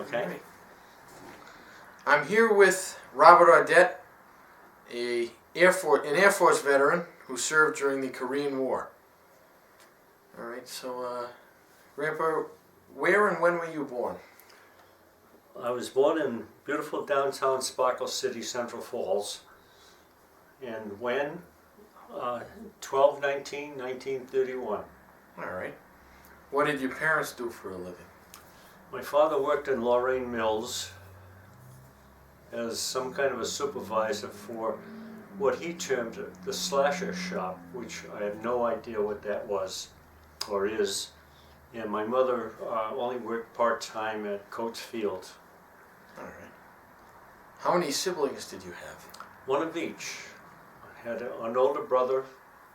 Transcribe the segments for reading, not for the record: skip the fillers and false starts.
Okay. Right. I'm here with Robert Audette, an Air Force veteran who served during the Korean War. All right, so Grandpa, where and when were you born? I was born in beautiful downtown Sparkle City, Central Falls. And when? 12/19/1931. All right. What did your parents do for a living? My father worked in Lorraine Mills as some kind of a supervisor for what he termed the slasher shop, which I have no idea what that was or is. And my mother only worked part-time at Coates Field. All right. How many siblings did you have? One of each. I had an older brother,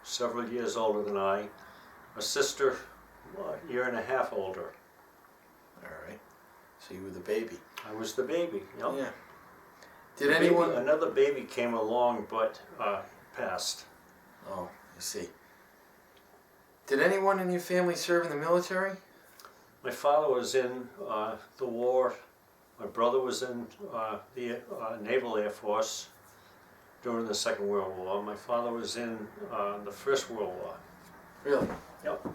several years older than I, a sister, a year and a half older. All right. So you were the baby. I was the baby. Yep. Yeah. Did anyone? Another baby came along, but passed. Oh, I see. Did anyone in your family serve in the military? My father was in the war. My brother was in the Naval Air Force during the Second World War. My father was in the First World War. Really? Yep.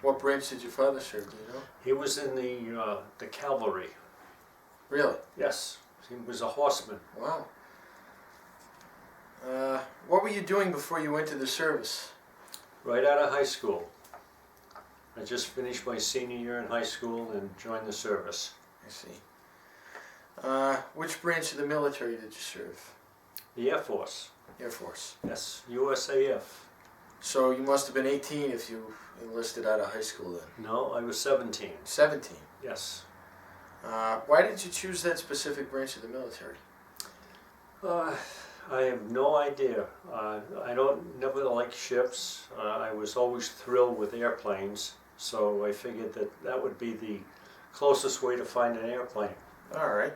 What branch did your father serve? Do you know? He was in the cavalry. Really? Yes. He was a horseman. Wow. What were you doing before you went to the service? Right out of high school. I just finished my senior year in high school and joined the service. I see. Which branch of the military did you serve? The Air Force. Air Force. Yes, USAF. So you must have been 18 if you enlisted out of high school then. No, I was 17. 17? Yes. Why did you choose that specific branch of the military? I have no idea. I never liked ships. I was always thrilled with airplanes, so I figured that would be the closest way to find an airplane. All right.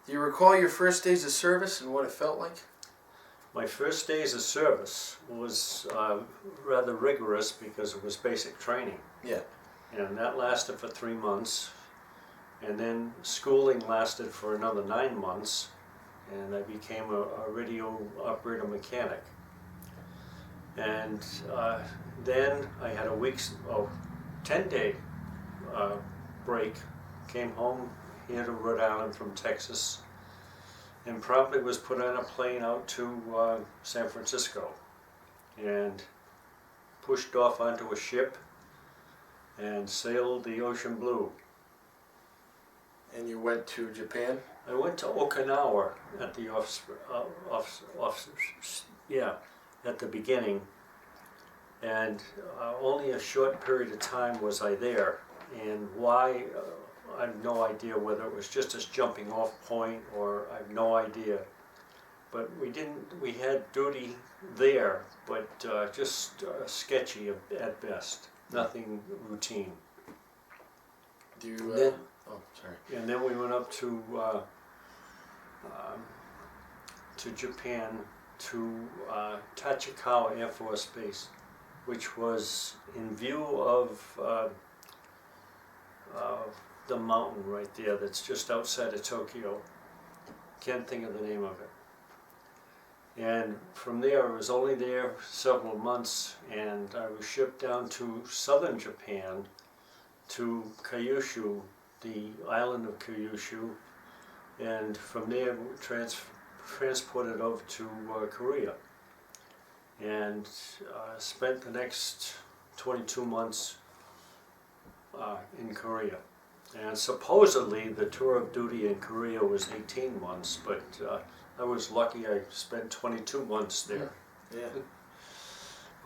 Do you recall your first days of service and what it felt like? My first days of service was rather rigorous because it was basic training. Yeah. And that lasted for 3 months. And then schooling lasted for another 9 months. And I became a radio operator mechanic. And then I had a 10-day break. Came home here to Rhode Island from Texas. And promptly was put on a plane out to San Francisco. And pushed off onto a ship and sailed the ocean blue. And you went to Japan? I went to Okinawa at the at the beginning, and only a short period of time was I there. And why, I have no idea, whether it was just a jumping off point or I have no idea. But we had duty there, but just sketchy at best. Nothing routine. Do you, oh, sorry. And then we went up to Japan, to Tachikawa Air Force Base, which was in view of the mountain right there that's just outside of Tokyo. Can't think of the name of it. And from there, I was only there several months, and I was shipped down to southern Japan, to Kyushu, the island of Kyushu, and from there transported over to Korea. And spent the next 22 months in Korea. And supposedly the tour of duty in Korea was 18 months, but I was lucky I spent 22 months there. Yeah.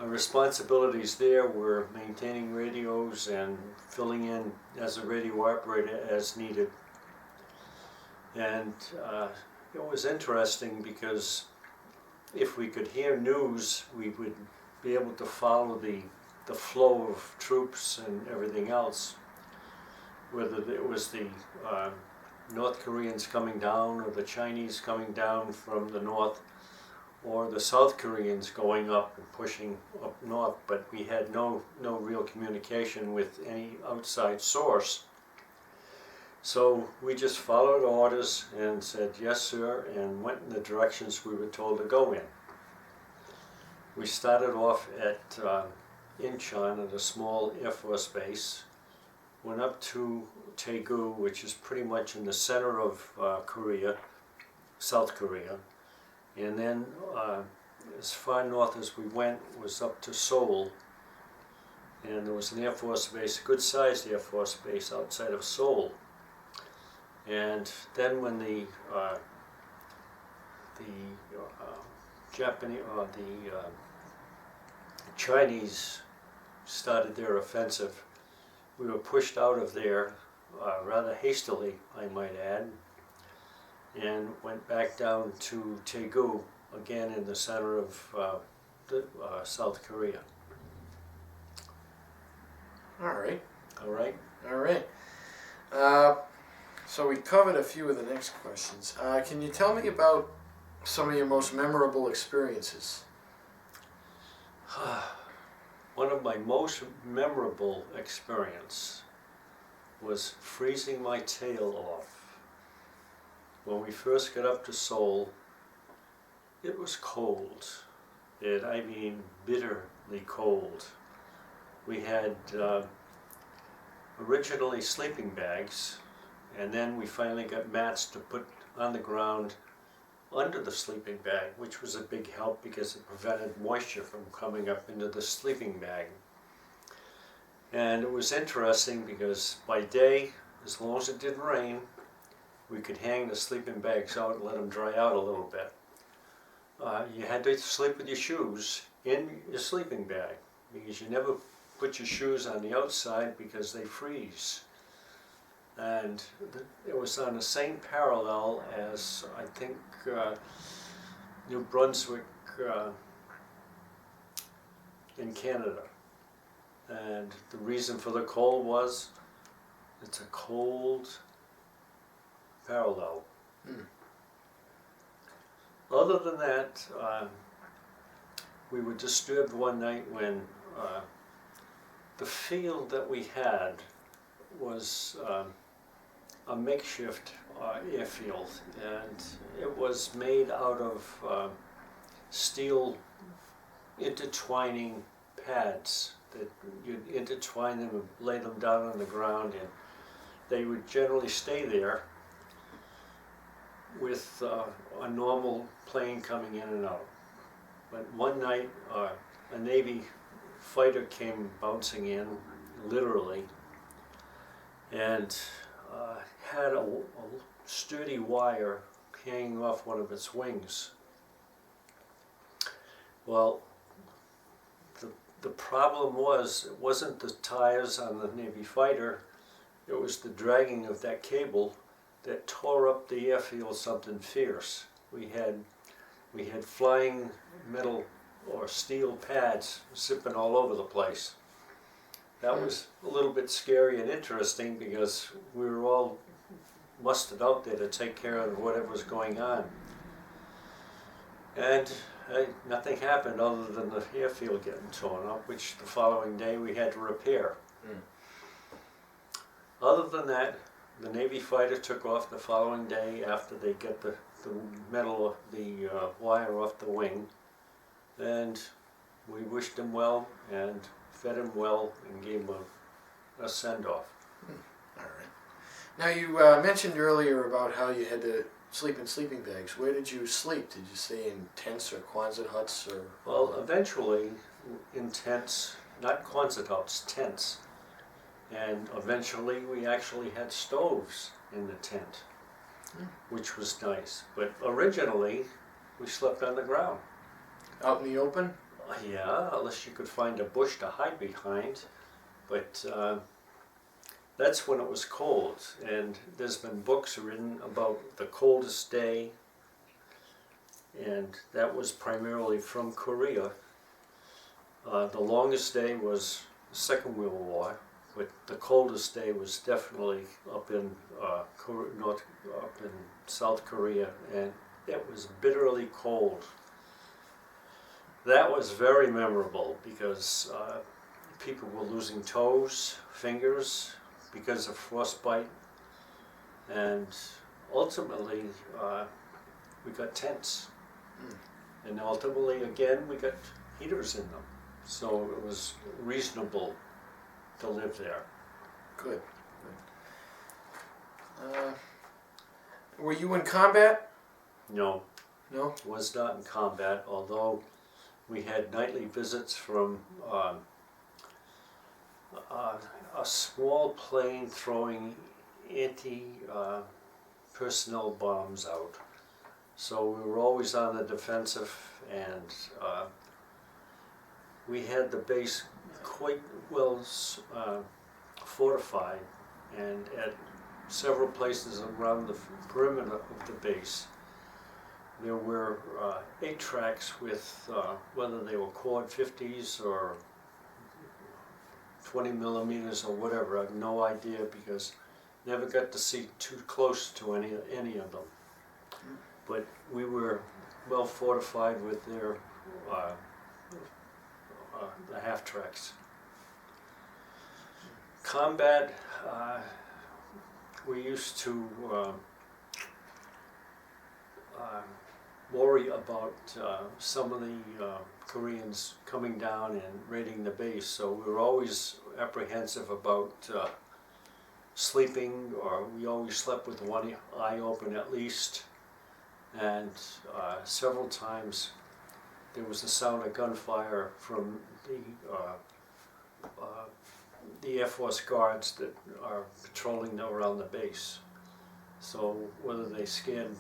My responsibilities there were maintaining radios and filling in as a radio operator as needed. And it was interesting because if we could hear news, we would be able to follow the flow of troops and everything else, whether it was the North Koreans coming down or the Chinese coming down from the north, or the South Koreans going up and pushing up north, but we had no real communication with any outside source. So we just followed orders and said yes sir, and went in the directions we were told to go in. We started off at Incheon at a small Air Force base, went up to Daegu, which is pretty much in the center of Korea, South Korea, and then as far north as we went was up to Seoul, and there was an Air Force base, a good sized Air Force base outside of Seoul. And then when the Japanese, the Chinese started their offensive, we were pushed out of there rather hastily, I might add, and went back down to Daegu, again in the center of South Korea. All right. All right. All right. So we covered a few of the next questions. Can you tell me about some of your most memorable experiences? One of my most memorable experience was freezing my tail off. When we first got up to Seoul, it was cold. I mean bitterly cold. We had originally sleeping bags, and then we finally got mats to put on the ground under the sleeping bag, which was a big help because it prevented moisture from coming up into the sleeping bag. And it was interesting because by day, as long as it didn't rain, we could hang the sleeping bags out and let them dry out a little bit. You had to sleep with your shoes in your sleeping bag because you never put your shoes on the outside because they freeze. And it was on the same parallel as, I think, New Brunswick in Canada. And the reason for the cold was, it's a cold parallel. Other than that, we were disturbed one night when the field that we had was a makeshift airfield, and it was made out of steel intertwining pads that you'd intertwine them and lay them down on the ground, and they would generally stay there with a normal plane coming in and out. But one night a Navy fighter came bouncing in, literally, and had a sturdy wire hanging off one of its wings. Well, the problem was, it wasn't the tires on the Navy fighter, it was the dragging of that cable that tore up the airfield something fierce. We had flying metal or steel pads zipping all over the place. That was a little bit scary and interesting because we were all mustered out there to take care of whatever was going on. And nothing happened other than the airfield getting torn up, which the following day we had to repair. Other than that, the Navy fighter took off the following day after they get the metal, the wire off the wing, and we wished him well and fed him well and gave him a send-off. All right. Now you mentioned earlier about how you had to sleep in sleeping bags. Where did you sleep? Did you stay in tents or Quonset huts or? Well, eventually in tents, not Quonset huts, tents. And eventually we actually had stoves in the tent, which was nice. But originally we slept on the ground. Out in the open? Yeah, unless you could find a bush to hide behind. But that's when it was cold. And there's been books written about the coldest day, and that was primarily from Korea. The longest day was the Second World War. But the coldest day was definitely up in South Korea, and it was bitterly cold. That was very memorable because people were losing toes, fingers because of frostbite, and ultimately we got tents. And ultimately, again, we got heaters in them. So it was reasonable to live there. Good. Were you in combat? No, No? was not in combat, although we had nightly visits from a small plane throwing anti-personnel bombs out. So we were always on the defensive, and we had the base quite well fortified, and at several places around the perimeter of the base there were 8 tracks with whether they were quad 50s or 20 millimeters or whatever. I have no idea because never got to see too close to any of them. But we were well fortified with their the half tracks. Combat, we used to worry about some of the Koreans coming down and raiding the base, so we were always apprehensive about sleeping, or we always slept with one eye open at least, and several times there was the sound of gunfire from the Air Force guards that are patrolling around the base. So whether they scared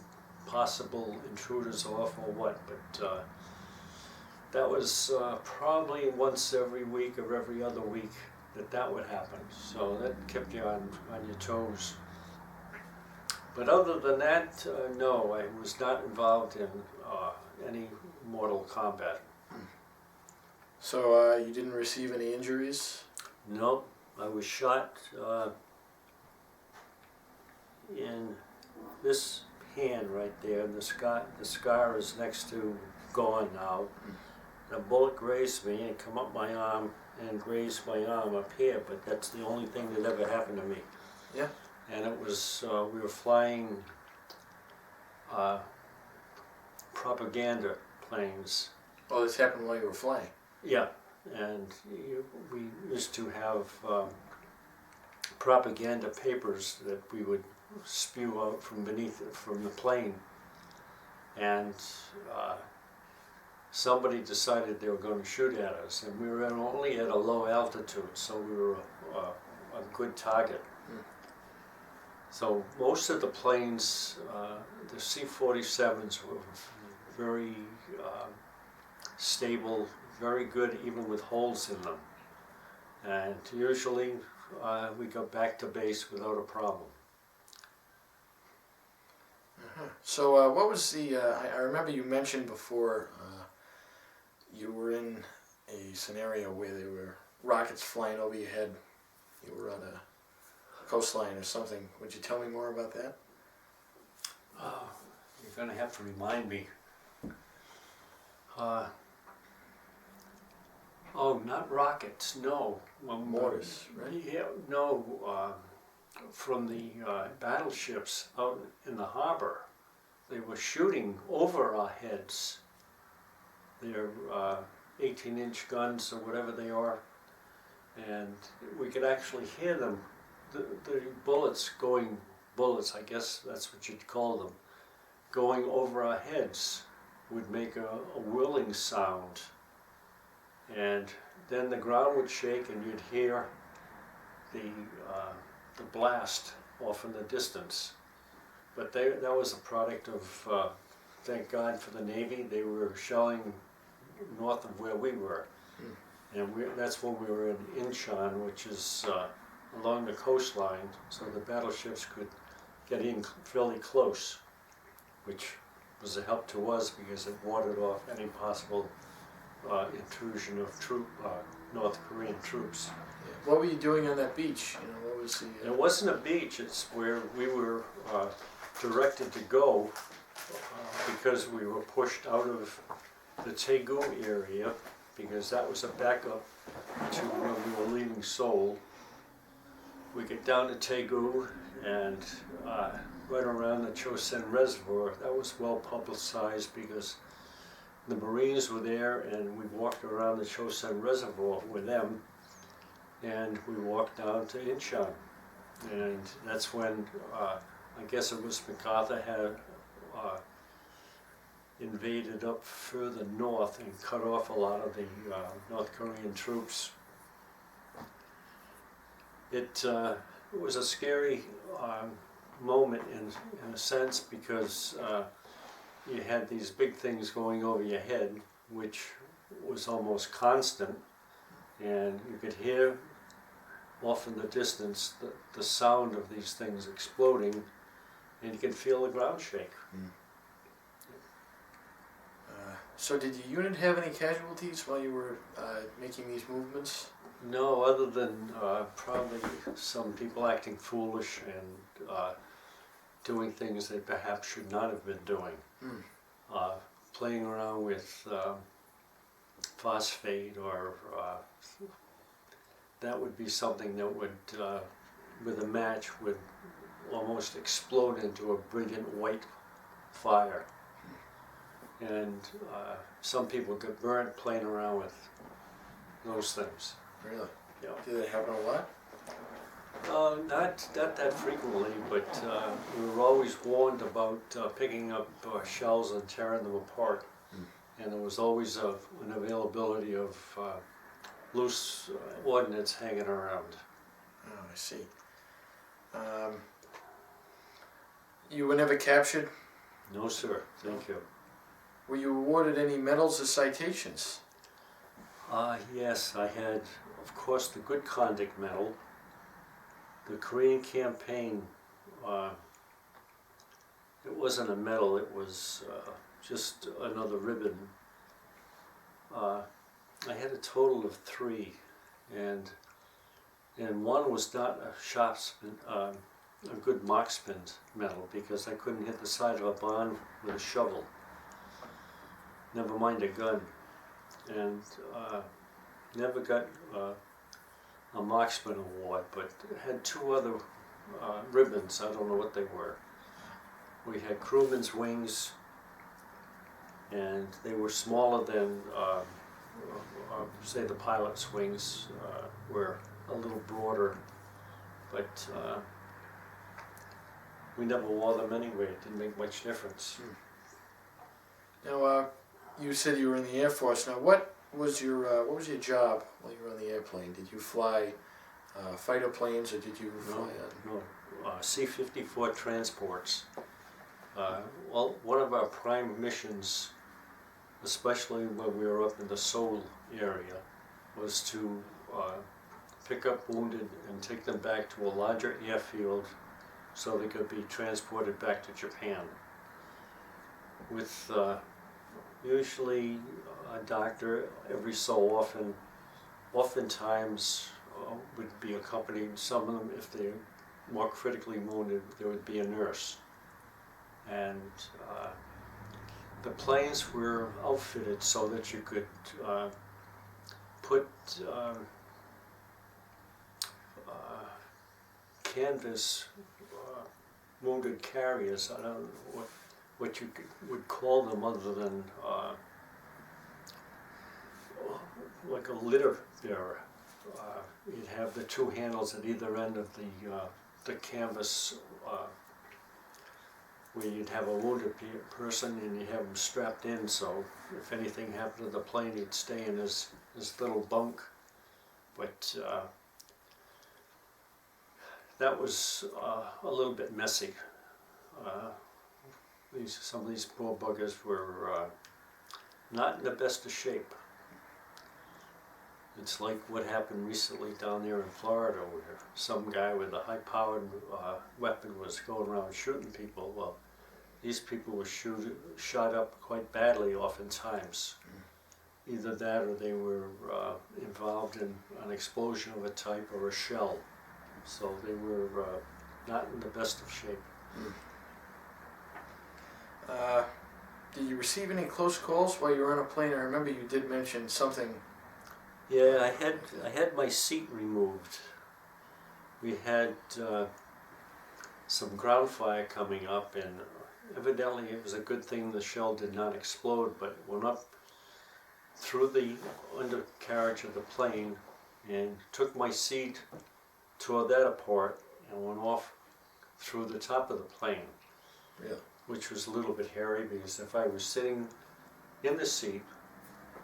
possible intruders off or what, but that was probably once every week or every other week that would happen. So that kept you on your toes. But other than that, no, I was not involved in any mortal combat. So you didn't receive any injuries? No, I was shot in this hand right there, and the scar is next to gone now. The bullet grazed me and come up my arm and grazed my arm up here, but that's the only thing that ever happened to me. Yeah. And it was, we were flying propaganda planes. Oh, this happened while you were flying? Yeah, and we used to have propaganda papers that we would spew out from from the plane, and somebody decided they were going to shoot at us, and we were only at a low altitude, so we were a good target. So most of the planes, the C-47s were very stable, very good, even with holes in them. And usually we got back to base without a problem. So what was the, I remember you mentioned before you were in a scenario where there were rockets flying over your head. You were on a coastline or something. Would you tell me more about that? You're going to have to remind me. Oh, not rockets, no. Mortars, right? Yeah, no. From the battleships out in the harbor, they were shooting over our heads. They're 18-inch guns or whatever they are, and we could actually hear them. The bullets going, bullets, I guess that's what you'd call them, going over our heads would make a whirling sound, and then the ground would shake and you'd hear the blast off in the distance. But that was a product of, thank God for the Navy, they were shelling north of where we were. And that's when we were in Incheon, which is along the coastline, so the battleships could get in fairly close, which was a help to us because it warded off any possible intrusion of North Korean troops. What were you doing on that beach? You know, what was the? It wasn't a beach. It's where we were directed to go because we were pushed out of the Taegu area, because that was a backup to when we were leaving Seoul. We get down to Taegu, and right around the Chosin Reservoir, that was well publicized because the Marines were there, and we walked around the Chosin Reservoir with them, and we walked down to Incheon. And that's when, I guess it was MacArthur had invaded up further north and cut off a lot of the North Korean troops. It was a scary moment in a sense, because you had these big things going over your head, which was almost constant, and you could hear off in the distance the sound of these things exploding, and you could feel the ground shake. So did your unit have any casualties while you were making these movements? No, other than probably some people acting foolish and doing things they perhaps should not have been doing. Playing around with phosphate, or that would be something that would, with a match, would almost explode into a brilliant white fire. And some people get burnt playing around with those things. Really? Yeah. Did it happen a lot? Not that frequently, but we were always warned about picking up shells and tearing them apart. And there was always an availability of loose ordnance hanging around. Oh, I see. You were never captured? No, sir. Thank you. Were you awarded any medals or citations? Yes, I had, of course, the Good Conduct Medal. The Korean campaign, it wasn't a medal, it was just another ribbon. I had a total of 3, and one was not a a good marksman medal, because I couldn't hit the side of a barn with a shovel, never mind a gun. And never got a marksman award, but had 2 other ribbons. I don't know what they were. We had crewman's wings, and they were smaller than, say, the pilot's wings were a little broader, but we never wore them anyway. It didn't make much difference. Now, you said you were in the Air Force. Now, what was your job while you were on the airplane? Did you fly fighter planes, or did you fly? No, C-54 transports. Well, one of our prime missions, especially when we were up in the Seoul area, was to pick up wounded and take them back to a larger airfield so they could be transported back to Japan. With usually a doctor every so often, oftentimes would be accompanying some of them. If they're more critically wounded, there would be a nurse. And the planes were outfitted so that you could put canvas wounded carriers. I don't know what you would call them other than like a litter bearer. You'd have the 2 handles at either end of the canvas, where you'd have a wounded person and you'd have him strapped in, so if anything happened to the plane, he'd stay in his little bunk. But that was a little bit messy. Some of these poor buggers were not in the best of shape. It's like what happened recently down there in Florida, where some guy with a high-powered weapon was going around shooting people. Well, these people were shot up quite badly oftentimes. Either that, or they were involved in an explosion of a type or a shell. So they were not in the best of shape. Did you receive any close calls while you were on a plane? I remember you did mention something. Yeah, I had my seat removed. We had some ground fire coming up, and evidently it was a good thing the shell did not explode, but it went up through the undercarriage of the plane and took my seat, tore that apart, and went off through the top of the plane. Yeah. Which was a little bit hairy, because if I was sitting in the seat,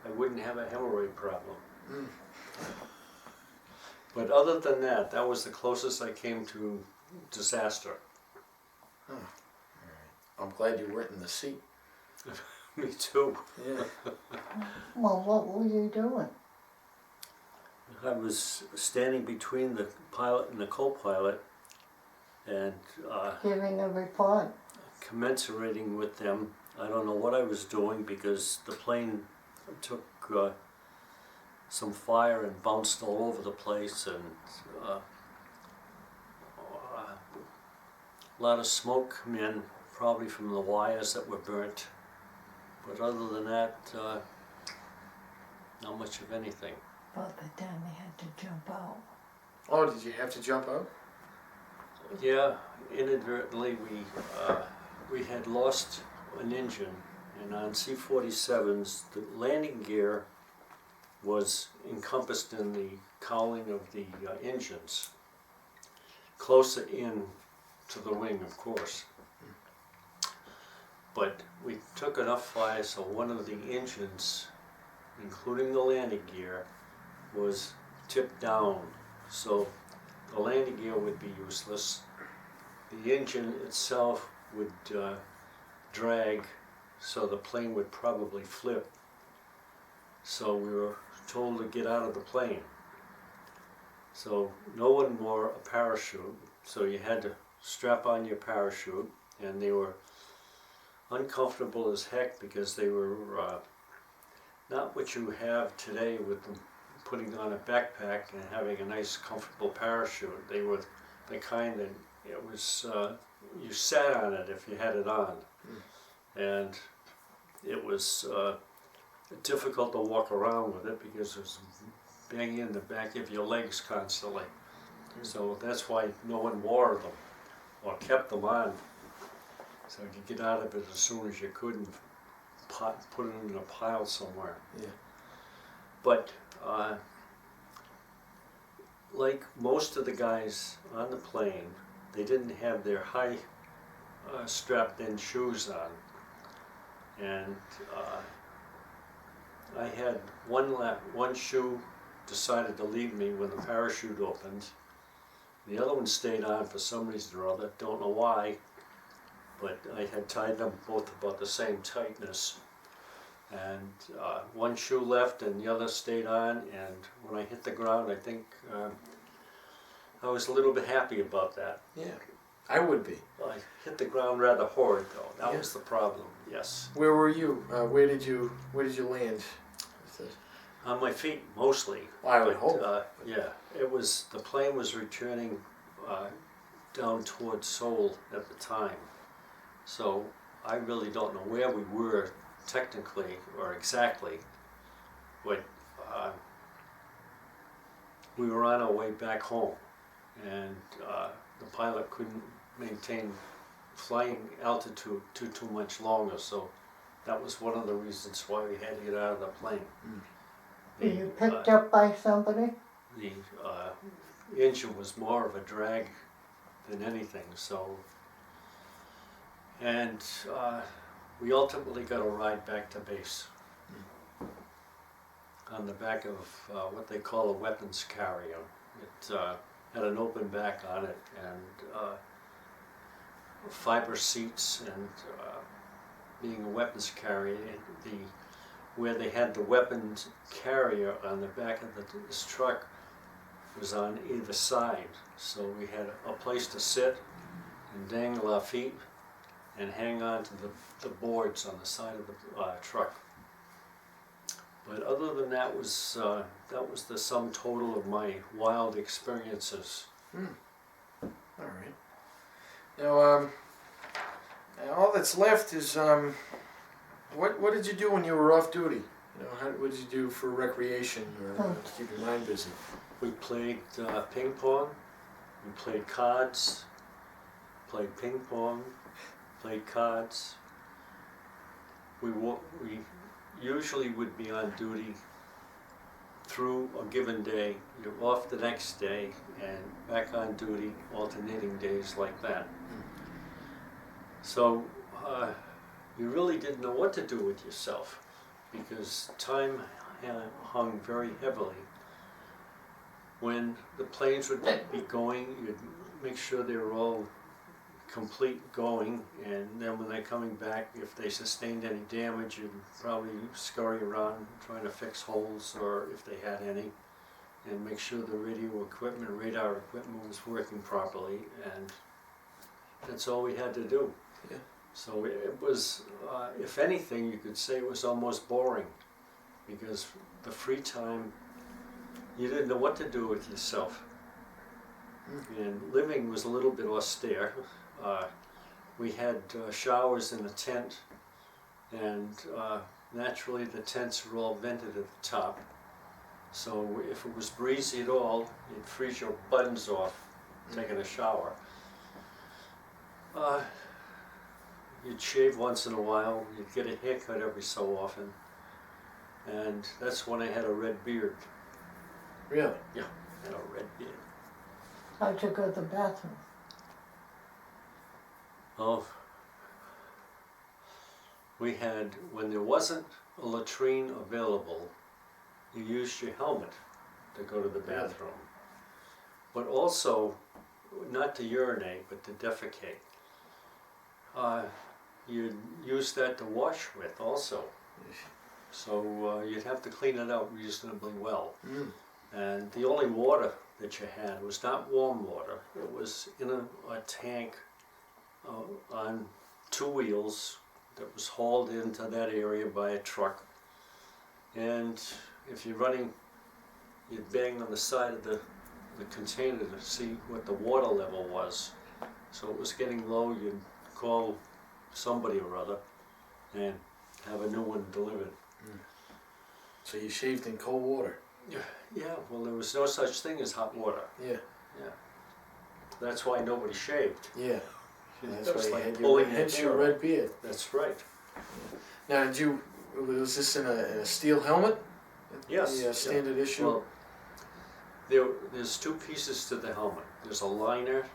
I wouldn't have a hemorrhoid problem. Mm. But other than that, that was the closest I came to disaster. Huh. All right. I'm glad you weren't in the seat. Me too. Yeah. Well, what were you doing? I was standing between the pilot and the co-pilot, and Giving a report? commensurating with them. I don't know what I was doing, because the plane took some fire and bounced all over the place, and a lot of smoke come in, probably from the wires that were burnt. But other than that, not much of anything. About the time they had to jump out. Oh, did you have to jump out? Yeah, inadvertently we had lost an engine, and on C-47s the landing gear was encompassed in the cowling of the engines, closer in to the wing, of course. But we took enough fire so one of the engines, including the landing gear, was tipped down, so the landing gear would be useless. The engine itself would drag, so the plane would probably flip. So we were told to get out of the plane. So no one wore a parachute, so you had to strap on your parachute, and they were uncomfortable as heck, because they were not what you have today with them putting on a backpack and having a nice comfortable parachute. They were the kind that it was, you sat on it if you had it on. And it was difficult to walk around with it, because it was banging in the back of your legs constantly. So that's why no one wore them or kept them on. So you could get out of it as soon as you could and put it in a pile somewhere. Yeah. But like most of the guys on the plane, they didn't have their high strapped in shoes on. And I had one shoe decided to leave me when the parachute opened. The other one stayed on for some reason or other, don't know why, but I had tied them both about the same tightness. And one shoe left and the other stayed on, and when I hit the ground, I think I was a little bit happy about that. Yeah, I would be. I hit the ground rather hard, though. That Yeah. was the problem, yes. Where were you? Where did you land? On my feet, mostly. I would hope. Yeah, the plane was returning down towards Seoul at the time. So I really don't know where we were technically or exactly, but we were on our way back home, and the pilot couldn't maintain flying altitude too much longer, so that was one of the reasons why we had to get out of the plane. Were you picked up by somebody? The engine was more of a drag than anything, so, and we ultimately got a ride back to base on the back of what they call a weapons carrier. It had an open back on it, and fiber seats, and being a weapons carrier, where they had the weapons carrier on the back of this truck was on either side, so we had a place to sit and dangle our feet and hang on to the boards on the side of the truck. But other than that was the sum total of my wild experiences. All right. Now, all that's left is What did you do when you were off duty? You know, what did you do for recreation or to keep your mind busy? We played ping pong, we played cards, played ping pong, played cards. We usually would be on duty through a given day. You're off the next day and back on duty, alternating days like that. So you really didn't know what to do with yourself because time hung very heavily. When the planes would be going, you'd make sure they were all complete going, and then when they're coming back, if they sustained any damage, you'd probably scurry around trying to fix holes, or if they had any, and make sure the radio equipment, radar equipment was working properly, and that's all we had to do. Yeah. So it was, if anything, you could say it was almost boring, because the free time, you didn't know what to do with yourself. And living was a little bit austere. We had showers in the tent, and naturally the tents were all vented at the top. So if it was breezy at all, you'd freeze your buttons off taking a shower. You'd shave once in a while, you'd get a haircut every so often, and that's when I had a red beard. Really? Yeah, I had a red beard. How'd you go to the bathroom? Oh, we had, when there wasn't a latrine available, you used your helmet to go to the bathroom. But also, not to urinate, but to defecate. You'd use that to wash with also. So you'd have to clean it out reasonably well. And the only water that you had was not warm water. It was in a tank on two wheels that was hauled into that area by a truck. And if you're running, you'd bang on the side of the container to see what the water level was. So it was getting low, you'd call somebody or other and have a new one delivered. So you shaved in cold water? Yeah, well, there was no such thing as hot water. Yeah. That's why nobody shaved. Yeah. That's It was why like you had pulling hence your your hair. red beard. That's right. Now, was this in a steel helmet? Yes. The standard issue? Well, there's two pieces to the helmet. There's a liner,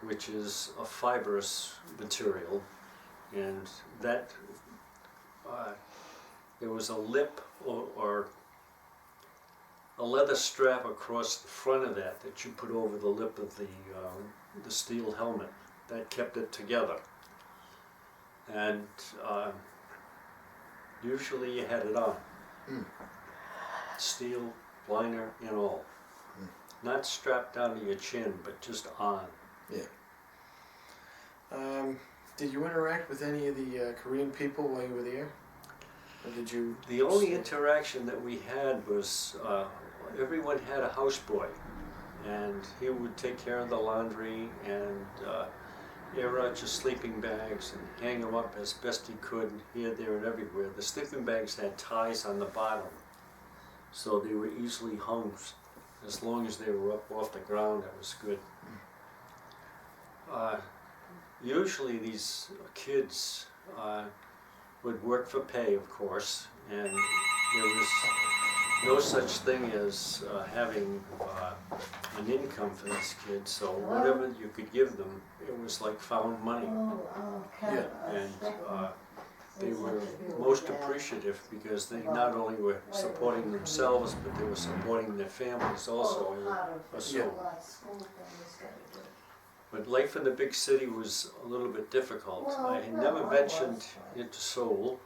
which is a fibrous material, and that there was a lip or a leather strap across the front of that you put over the lip of the steel helmet that kept it together. And usually you had it on. Steel, liner, and all. Not strapped down to your chin, but just on. Yeah. Did you interact with any of the Korean people while you were there? Or did you? The only interaction that we had was everyone had a houseboy, and he would take care of the laundry and air out your sleeping bags and hang them up as best he could here, there, and everywhere. The sleeping bags had ties on the bottom, so they were easily hung. As long as they were up off the ground, that was good. Usually these kids would work for pay, of course, and there was no such thing as having an income for these kids, so whatever you could give them, it was like found money. And they were most appreciative because they not only were supporting themselves, but they were supporting their families also. But life in the big city was a little bit difficult. I had never ventured into Seoul,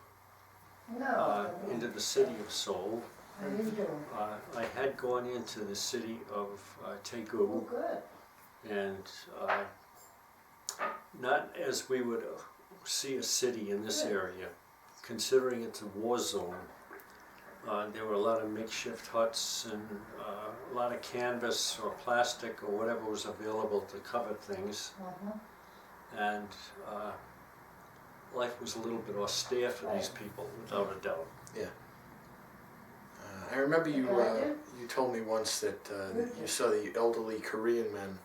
into the city of Seoul. I had gone into the city of Daegu, and not as we would see a city in this area, considering it's a war zone. There were a lot of makeshift huts and a lot of canvas or plastic or whatever was available to cover things. And life was a little bit austere for these people, without a doubt. I remember you told me once that you saw the elderly Korean men.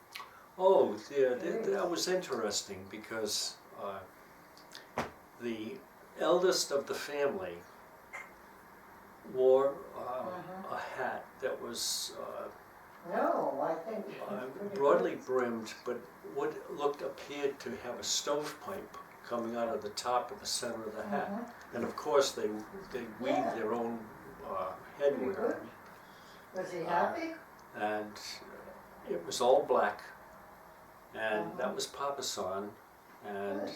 Oh, yeah, that was interesting because the eldest of the family wore a hat that was No, I think she's pretty broadly brimmed, but what appeared to have a stovepipe coming out of the top of the center of the hat. And of course, they weave their own head Pretty with good. it. Was he happy? And it was all black, and that was Papa San, and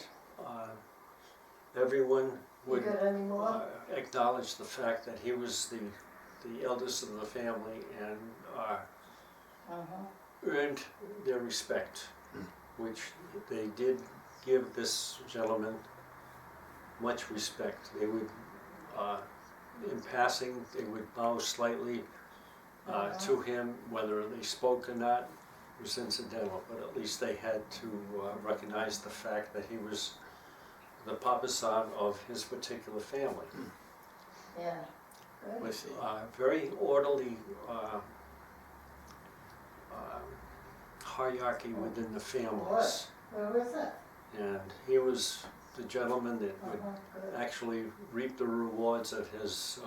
everyone You would got any more? acknowledge the fact that he was the eldest of the family and earned their respect, which they did give this gentleman much respect. They would, in passing, they would bow slightly to him, whether they spoke or not was incidental, but at least they had to recognize the fact that he was the Papa San of his particular family. Yeah. Good. With very orderly hierarchy within the families. Where was it? And he was the gentleman that would Good. actually reap the rewards of his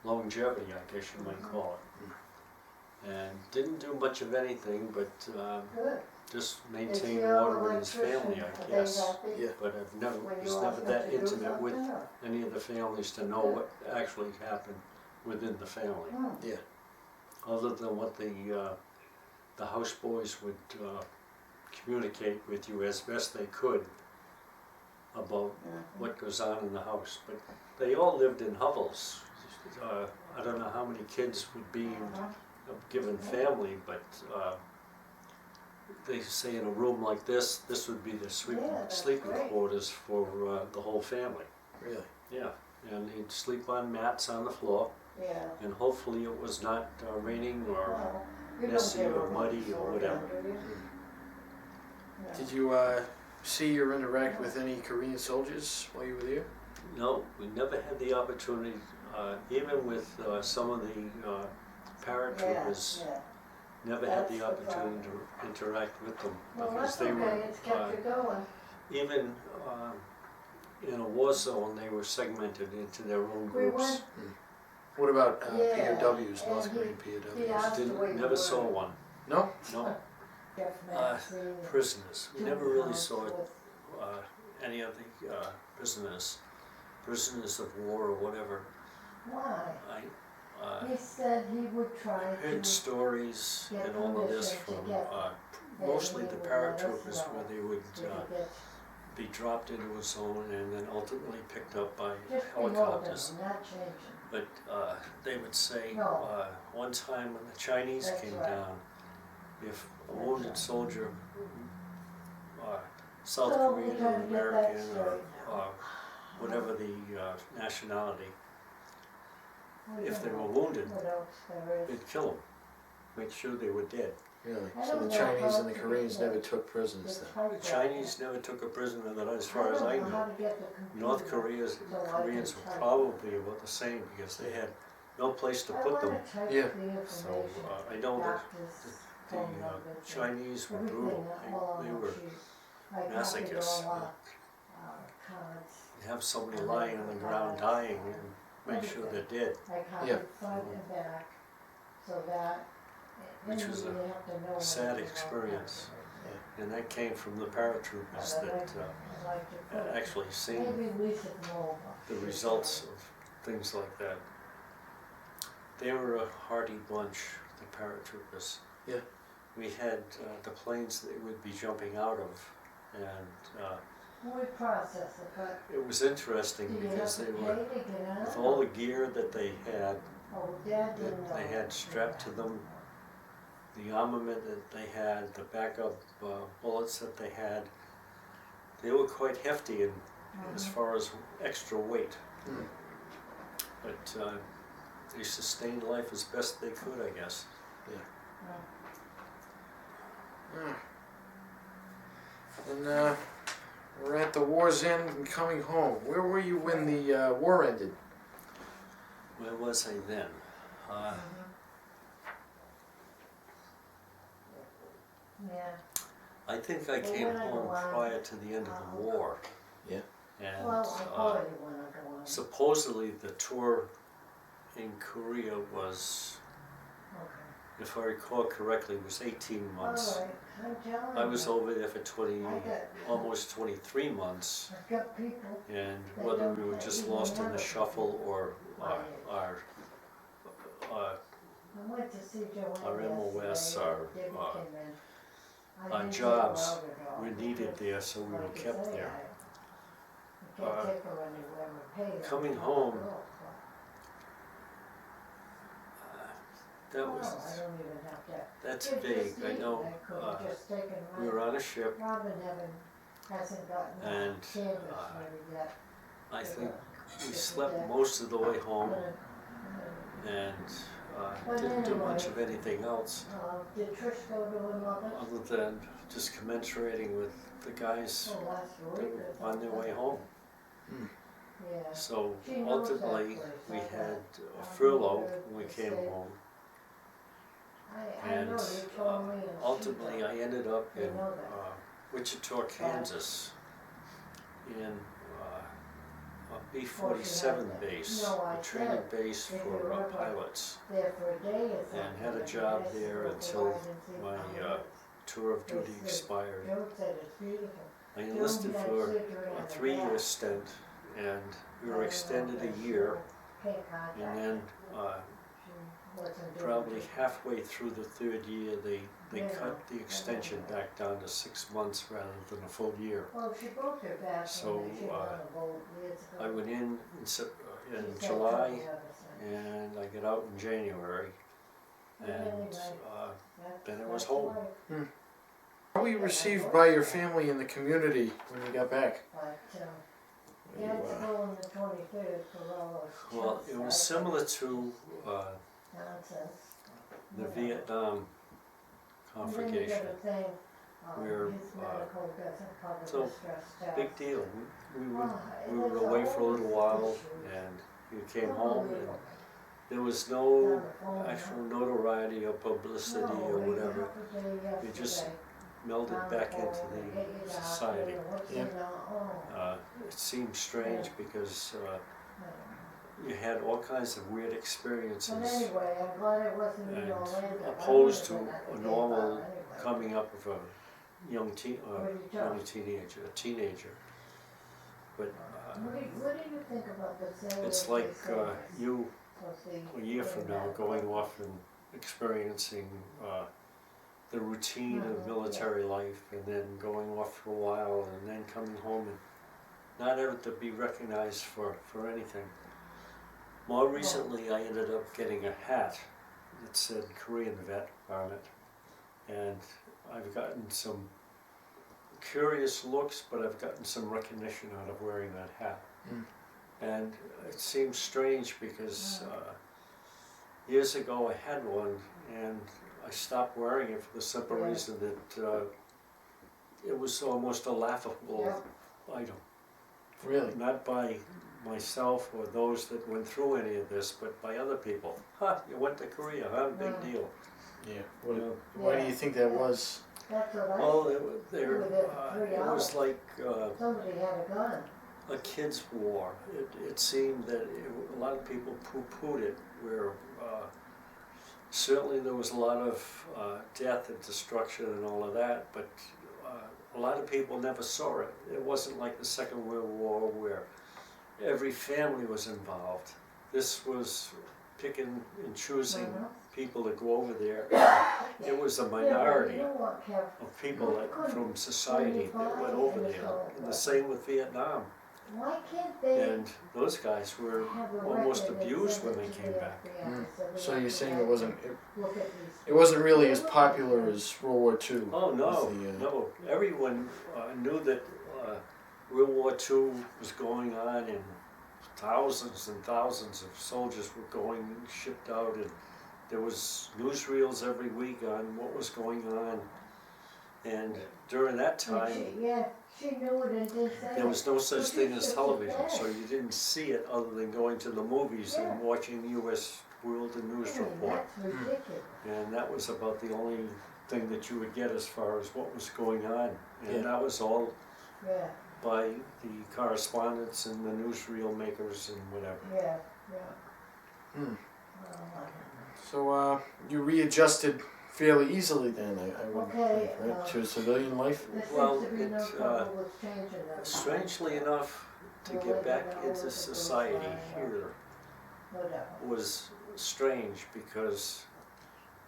longevity, I guess you might call it. And didn't do much of anything but Good. just Is maintain your order in his family, electrician, I are guess. they happy Yeah. But I've never, when was you never ask them that to do intimate with something, or? any of the families to know what actually happened within the family, Yeah. other than what the houseboys would communicate with you as best they could about what goes on in the house. But they all lived in hovels. I don't know how many kids would be in a given family, but they say in a room like this would be the Yeah, that's sleeping great. quarters for the whole family. Really. Yeah, and he'd sleep on mats on the floor, Yeah. and hopefully it was not raining or Well, you don't messy get a or muddy room or full whatever. down, do you? No. Did you see or interact with any Korean soldiers while you were there? No, we never had the opportunity, even with some of the paratroopers, Yeah, yeah. never had That's the the opportunity to interact with them Well, because that's they were, okay, it's kept you going. even in a war zone, they were segmented into their own We groups. went, What about Yeah, POWs, North and Korean he POWs? asked the way you Never were. saw one, No? no. Jeff Maxine. Prisoners, we never really saw with- any of the prisoners of war or whatever. Why? I He said he would try heard to stories get and all of this permission to from get mostly and the he would let us paratroopers know where they would we could get be dropped into a zone and then ultimately picked up by just below them, helicopters. not changing. But they would say No. one time when the Chinese That's came right. down, if a That's wounded right. soldier, South So we Korean or gotta get that American straight or now. whatever the nationality, We if they don't were know wounded, what else there is. they'd kill them, make sure they were dead. Really? I So don't the know Chinese how and the to Koreans get never that. took prisoners The then? The Chinese never took a prisoner that, as far as I don't know how know. to get the computer. North Koreans so I can Koreans were type. probably about the same because they had no place to I put them. wanna type Yeah. the So information, I know that doctors, the phone numbers, and Chinese were everything brutal. all on They one were sheet. I copied masochists. all our cards. You have somebody lying on the ground dying and make sure they're dead. I copied Yeah. front and back, so that, Which and was you a have to know. sad anything about experience. that. And that came from the paratroopers But I'd that like to put it- actually seen Maybe we should know. the results of things like that. They were a hardy bunch, the paratroopers. Yeah. We had the planes that would be jumping out of, and We process it, but it was do interesting you have because to they pay were, to get on? with all the gear that they had, Oh, Dad didn't know. that they had strapped to them, the armament that they had, the backup bullets that they had, they were quite hefty in, as far as extra weight. Mm. But they sustained life as best they could, I guess. And We're at the war's end and coming home. Where were you when the war ended? Where was I then? Yeah. I think I Well, came when I home go on, prior to the end of the war. Yeah. And Well, I call it when I go on. supposedly the tour in Korea was, Okay. if I recall correctly, was 18 months. All right, I'm telling I was you, over there for I got, almost 23 months, I've got people, and They whether don't we were pay just even lost in the another shuffle or Right. our I went to see Joanne our MOS, yesterday, our, Debbie uh, came in. I our didn't take jobs her out at all, were needed because, there, so we were like you kept say, there. I can't Uh, take her anywhere and pay her. coming for the home, girl, That but- was, Oh, I don't even have to. that's It's vague, just I neat, know. I could have just taken We were my, on a ship, Robin hasn't gotten a And, canvas ready yet. I think we This is slept it. most of the way home, But, and But didn't do anyway, much of anything else, did Trish go to her mother? other than just commensurating with the guys Oh, last that week were on their way home. Yeah. So She knows that ultimately, place, we I had a I furlough remember when we the came state. home, I and know you told me and she ultimately told I ended up They in know that. Wichita, Kansas, in a B-47 that. base, No, I a training said, base if for you ever- pilots. there for a day or something. And had a and job I said, there "Well, until why didn't you my, come with us?" Tour of duty They said, expired. Joe said it's beautiful. I enlisted Joe had for surgery on a her 3-year back. stint, and we I were don't know extended if a they year, can't contact and then She wasn't doing probably it. halfway through the 3rd year, they Yeah, cut the extension yeah. back down to 6 months rather than a full year. Well, she broke her back So, when she was on a boat years ago. I went in She's in had July, trouble ever since. and I got out in January, But and anyway, then it was that's home. life. How were you received by your family in the community when you got back? But, You, Dad's going the 23rd for all those Well, trips. it was I similar to said, nonsense. the Yeah. Vietnam And then you confrontation. got a thing, where, his medical doesn't cover so, the stress test. Big deal. We were, Oh, we were there's away for a little while, always issues. and we came home, and Unbelievable. there was Down no the phone, actual notoriety or publicity No, or we whatever. got the day We just yesterday. melded Down the back phone, into they get you the down society. there, what's Yeah. in the- It seemed strange because oh. you had all kinds of weird But experiences anyway, I'm glad it wasn't in and Orlando. opposed to I would've been a at the normal game anyway. coming up of a young What did you young tell? teenager. But What do you think about the sale it's of like these things? you Was the- a year from now the- going off and experiencing the routine of Mhm, military life, and then going off for a while, and then coming home and not ever to be recognized for anything. More recently, I ended up getting a hat that said Korean vet on it, and I've gotten some curious looks, but I've gotten some recognition out of wearing that hat. Mm. And it seems strange because years ago I had one, and I stopped wearing it for the simple Yeah. reason that it was almost a laughable item. Really? Not by myself or those that went through any of this, but by other people. Ha, you went to Korea, huh? Big Yeah. deal. Yeah. You know? Why do you think that was? That's what I Well, said. it were there for 3 it was hours. like Somebody had a gun. a kid's war. It seemed that a lot of people poo-pooed it, where certainly there was a lot of death and destruction and all of that, but a lot of people never saw it. It wasn't like the Second World War where every family was involved. This was picking and choosing Uh-huh. people to go over there. It was a minority Yeah, you know what, Kev? of people that, from society that went over there. And the same with Vietnam. Why can't they And those guys were have a almost record and abused send when it they to came the back. FBI Mm. so the So you're saying it FBI wasn't can look at these? it wasn't really as popular as World War II? Oh, no, with the, no. Everyone knew that World War II was going on, and thousands and thousands of soldiers were going, shipped out, and there was newsreels every week on what was going on. And during that And time, she knew it and didn't say there was no such Well, thing she's as such a television, fad. so you didn't see it other than going to the movies Yeah. and watching U.S. World and News I mean, Report. that's ridiculous. And that was about the only thing that you would get as far as what was going on. And Yeah. that was all Yeah, by the correspondents and the newsreel makers and whatever. yeah. Hmm. Well, So you readjusted fairly easily then, I would Okay, think, right, to civilian life? there Well, seems to be no it, trouble with changing that. Strangely enough, to get back into society here Whatever. was strange because,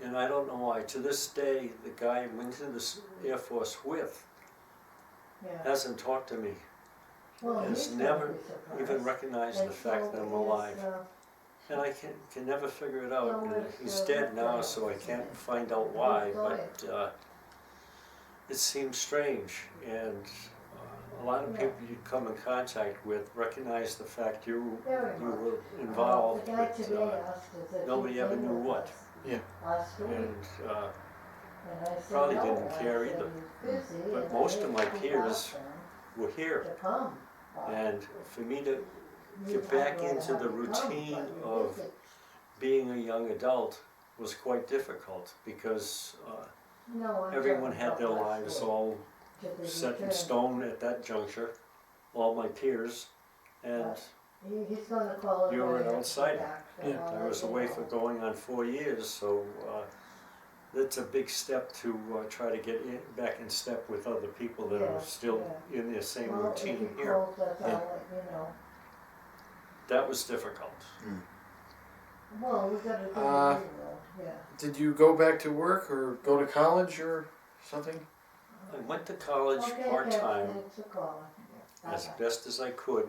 and I don't know why, to this day, the guy I went into the Air Force with Yeah. hasn't talked to me, Well, has he's never gonna be surprised. even recognized And the fact so that I'm is, alive. And I can never figure it out. So And is, he's dead now, Wales, so I isn't can't it? find out why, Zoe. but it seems strange. And a lot of Yeah. people you come in contact with recognize the fact you Very much. were involved, The guy but today asked us if nobody he ever came knew with what. us Yeah. last week. And And I said, probably no. didn't I care said, either. he's busy, But and most I of my didn't peers ask him we're here. to come. But And for me to you get back had to into have the him come, routine but you of didn't. being a young adult was quite difficult because No, I'm everyone talking had their about last lives week, all to the set in return. stone at that juncture, all my peers, and He's gonna call it. You were when an he gets outsider. back, so Yeah. I'll I let was you away know. for going on 4 years, so that's a big step to try to get back in step with other people that Yeah, are still in their same Well, if routine he here. calls us, I'll Yeah. let you know. That was difficult. Well, we gotta do the Uh, legal, yeah. Did you go back to work or go to college or something? I went to college Okay, part-time thanks for calling. Yeah, as bye-bye. best as I could,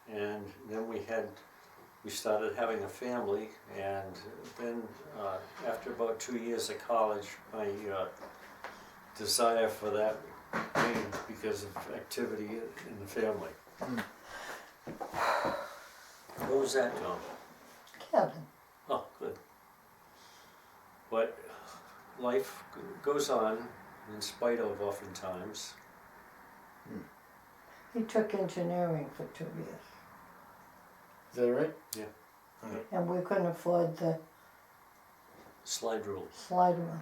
and then we started having a family, and then after about 2 years of college, my desire for that waned because of activity in the family. What was that, John? Kevin. Oh, good. But life goes on in spite of oftentimes. He took engineering for 2 years, Is that right? and we couldn't afford the Slide rule. slide rule.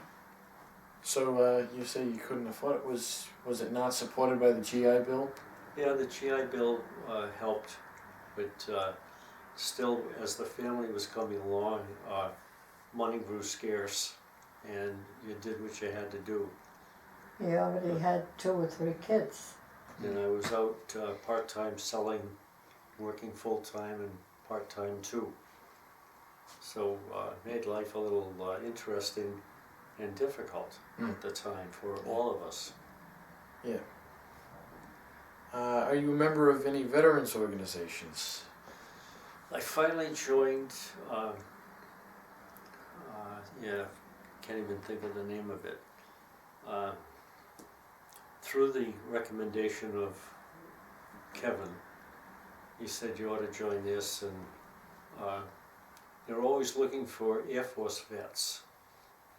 So you say you couldn't afford it. Was it not supported by the GI Bill? Yeah, the GI Bill helped, but still, as the family was coming along, money grew scarce, and you did what you had to do. He already had 2 or 3 kids. And I was out part-time selling, working full-time and part-time too. So made life a little interesting and difficult at the time for all of us. Yeah. Are you a member of any veterans organizations? I finally joined, can't even think of the name of it. Through the recommendation of Kevin, he said you ought to join this, and they're always looking for Air Force vets,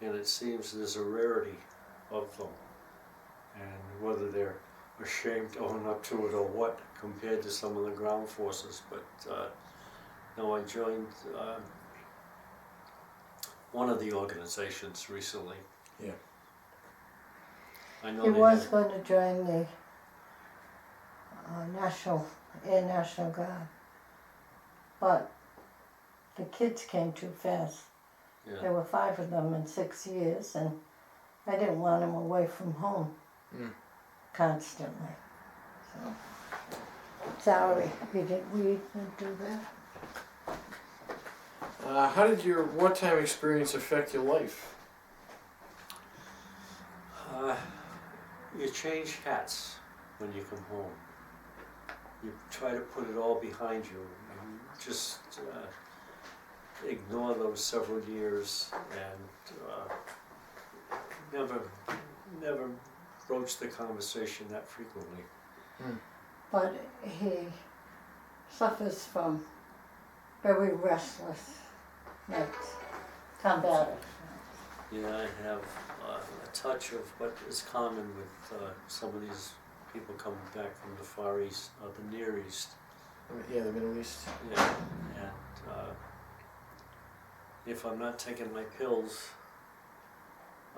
and it seems there's a rarity of them, and whether they're ashamed to own up to it or what compared to some of the ground forces, but no, I joined one of the organizations recently. Yeah. I know He they was had, going to join the Air National Guard, but the kids came too fast. yeah. There were 5 of them in 6 years, and I didn't want him away from home constantly. So, sorry, we didn't do that. How did your wartime experience affect your life? You change hats when you come home. You try to put it all behind you. You just ignore those several years and never broach the conversation that frequently. But he suffers from very restless nights, combative. Yeah, I have a touch of what is common with some of these people coming back from the Far East, the Near East. Yeah, the Middle East. Yeah, and if I'm not taking my pills,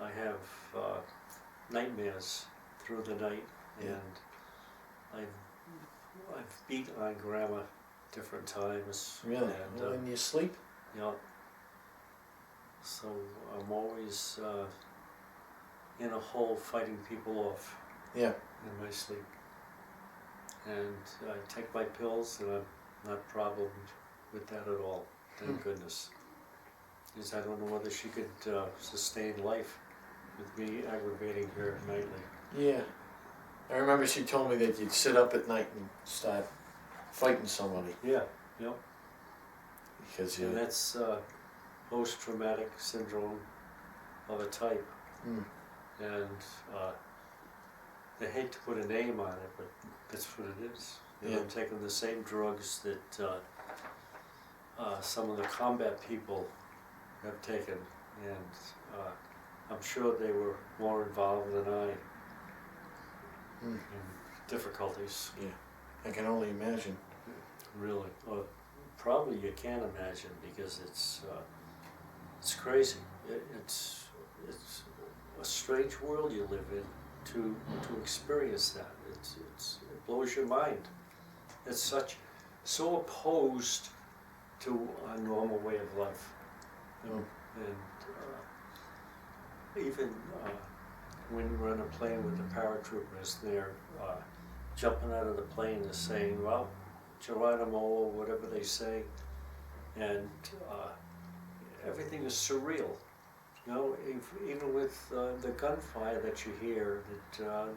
I have nightmares through the night, and I've beat on grandma different times. Really? And, Well, in your sleep? yeah. So I'm always in a hole fighting people off Yeah. in my sleep. And I take my pills, and I'm not problemed with that at all. Thank goodness. Because I don't know whether she could sustain life with me aggravating her nightly. Yeah. I remember she told me that you'd sit up at night and start fighting somebody. Yeah, yep. Because And you... that's post-traumatic syndrome of a type. Mm. And I hate to put a name on it, but that's what it is. You know, Yeah. I'm taking the same drugs that some of the combat people have taken, and I'm sure they were more involved than I Mm. in difficulties. I can only imagine. Really, probably you can't imagine, because it's crazy. It's a strange world you live in to experience that. It blows your mind. It's so opposed to a normal way of life. You know? And even when you're on a plane with the paratroopers, they're jumping out of the plane and saying, well, Geronimo, or whatever they say, and everything is surreal. You know, even with the gunfire that you hear, that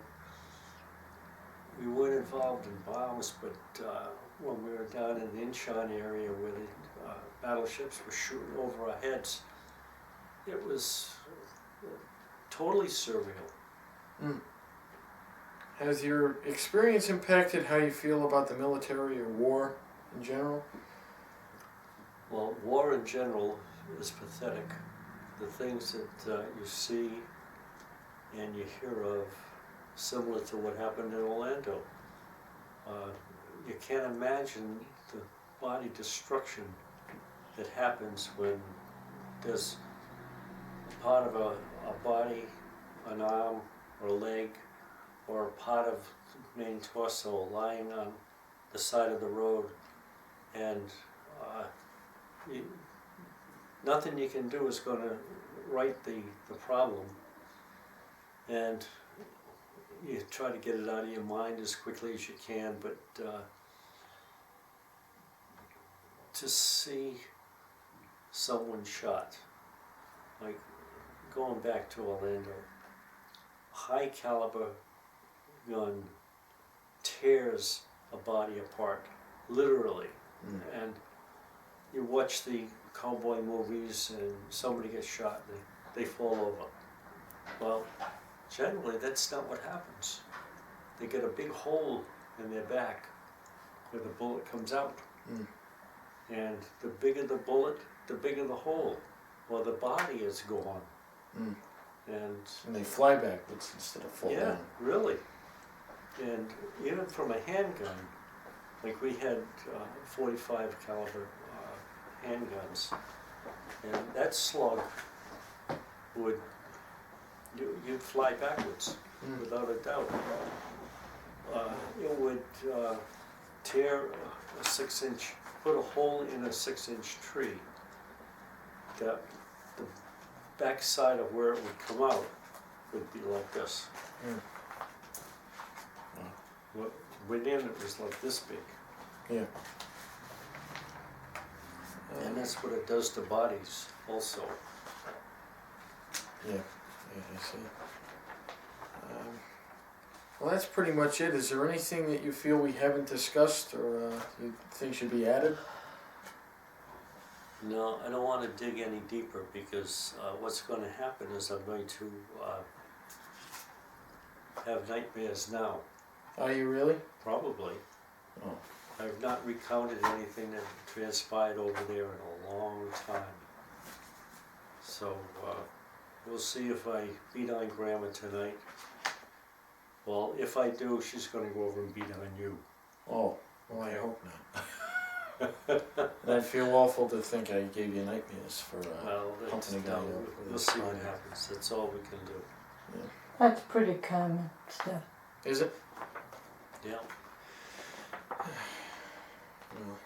we weren't involved in bombs, but when we were down in the Incheon area where the battleships were shooting over our heads, it was totally surreal. Mm. Has your experience impacted how you feel about the military or war in general? Well, war in general is pathetic. The things that you see and you hear of, similar to what happened in Orlando. You can't imagine the body destruction that happens when there's a part of a body, an arm or a leg, or a part of the main torso lying on the side of the road, and nothing you can do is going to right the problem, and you try to get it out of your mind as quickly as you can, but to see someone shot, like going back to Orlando, high caliber gun tears a body apart, literally. Mm. And you watch the cowboy movies and somebody gets shot and they fall over. Well, generally that's not what happens. They get a big hole in their back where the bullet comes out. Mm. And the bigger the bullet, the bigger the hole, or the body is gone. Mm. And they fly backwards instead of fall yeah, down. really. And even from a handgun, like we had 45 caliber handguns, and that slug would, you'd fly backwards, Mm. without a doubt. It would tear a 6-inch, put a hole in a 6-inch tree. The back side of where it would come out would be like this. Mm. Within it was like this big. Yeah. And that's what it does to bodies also. Yeah, I see. Well, that's pretty much it. Is there anything that you feel we haven't discussed or you think should be added? No, I don't want to dig any deeper, because what's going to happen is I'm going to have nightmares now, Are you really? probably. Oh. I've not recounted anything that transpired over there in a long time. So we'll see if I beat on Grandma tonight. Well, if I do, she's gonna go over and beat on you. Oh, well, I hope not. And I feel awful to think I gave you nightmares for Well, that's, hunting a guy no, out with we'll a see what spider. happens. That's all we can do. That's pretty common stuff. Is it? Yeah. Well,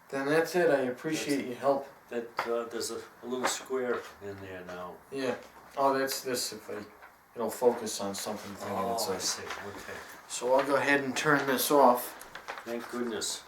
then that's it. I appreciate your help. That there's a little square in there now. Yeah. Oh, that's this. If it'll focus on something thinking it's Oh, I a. see. Okay. So I'll go ahead and turn this off. Thank goodness.